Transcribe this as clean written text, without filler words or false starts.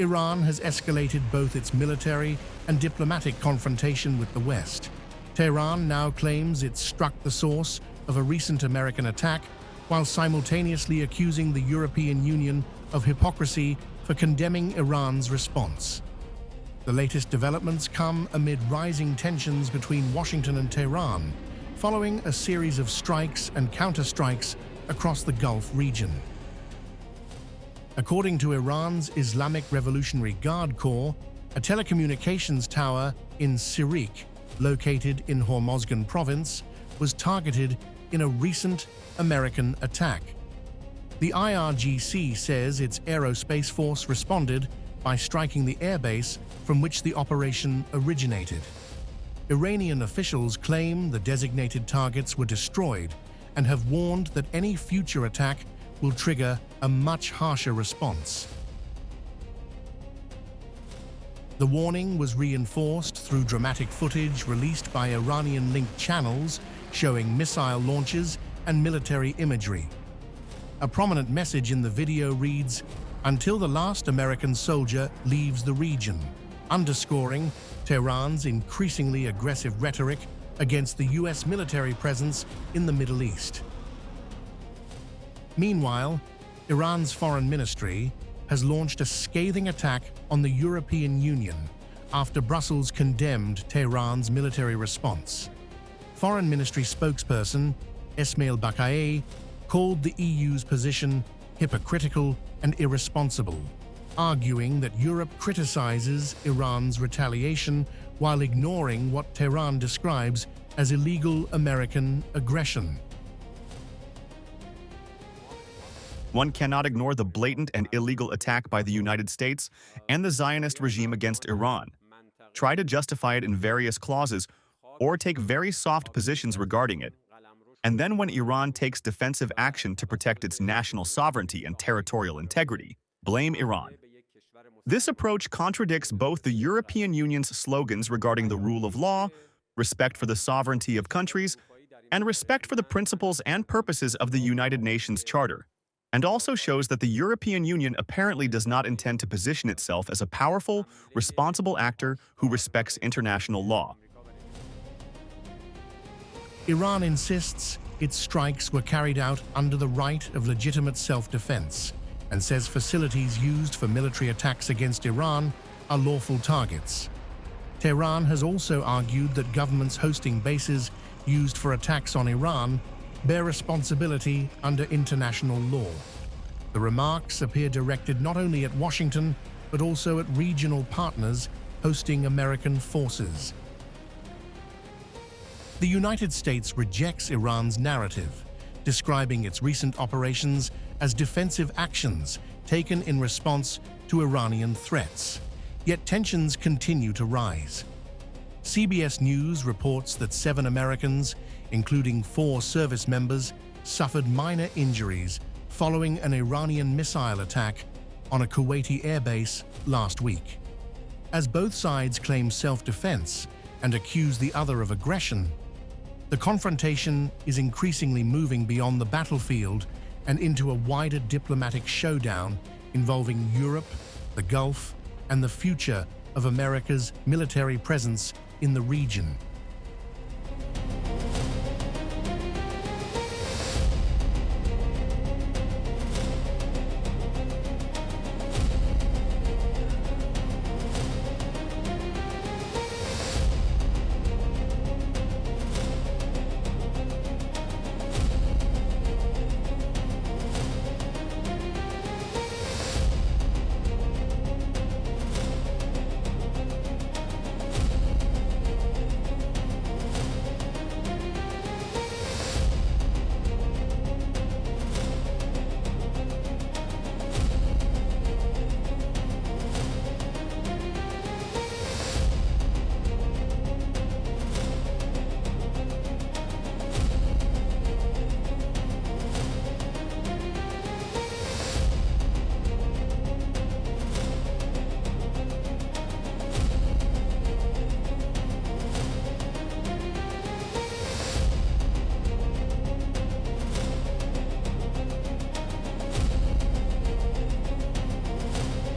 Iran has escalated both its military and diplomatic confrontation with the West. Tehran now claims it struck the source of a recent American attack, while simultaneously accusing the European Union of hypocrisy for condemning Iran's response. The latest developments come amid rising tensions between Washington and Tehran, following a series of strikes and counterstrikes across the Gulf region. According to Iran's Islamic Revolutionary Guard Corps, a telecommunications tower in Sirik, located in Hormozgan province, was targeted in a recent American attack. The IRGC says its aerospace force responded by striking the airbase from which the operation originated. Iranian officials claim the designated targets were destroyed and have warned that any future attack will trigger a much harsher response. The warning was reinforced through dramatic footage released by Iranian-linked channels showing missile launches and military imagery. A prominent message in the video reads, "Until the last American soldier leaves the region," underscoring Tehran's increasingly aggressive rhetoric against the US military presence in the Middle East. Meanwhile, Iran's foreign ministry has launched a scathing attack on the European Union after Brussels condemned Tehran's military response. Foreign Ministry spokesperson Esmaeil Baqaei called the EU's position hypocritical and irresponsible, arguing that Europe criticizes Iran's retaliation while ignoring what Tehran describes as illegal American aggression. One cannot ignore the blatant and illegal attack by the United States and the Zionist regime against Iran. Try to justify it in various clauses or take very soft positions regarding it. And then when Iran takes defensive action to protect its national sovereignty and territorial integrity, blame Iran. This approach contradicts both the European Union's slogans regarding the rule of law, respect for the sovereignty of countries, and respect for the principles and purposes of the United Nations Charter, and also shows that the European Union apparently does not intend to position itself as a powerful, responsible actor who respects international law. Iran insists its strikes were carried out under the right of legitimate self-defense and says facilities used for military attacks against Iran are lawful targets. Tehran has also argued that governments hosting bases used for attacks on Iran bear responsibility under international law. The remarks appear directed not only at Washington, but also at regional partners hosting American forces. The United States rejects Iran's narrative, describing its recent operations as defensive actions taken in response to Iranian threats. Yet tensions continue to rise. CBS News reports that 7 Americans, including 4 service members, suffered minor injuries following an Iranian missile attack on a Kuwaiti airbase last week. As both sides claim self-defense and accuse the other of aggression, the confrontation is increasingly moving beyond the battlefield and into a wider diplomatic showdown involving Europe, the Gulf, and the future of America's military presence in the region.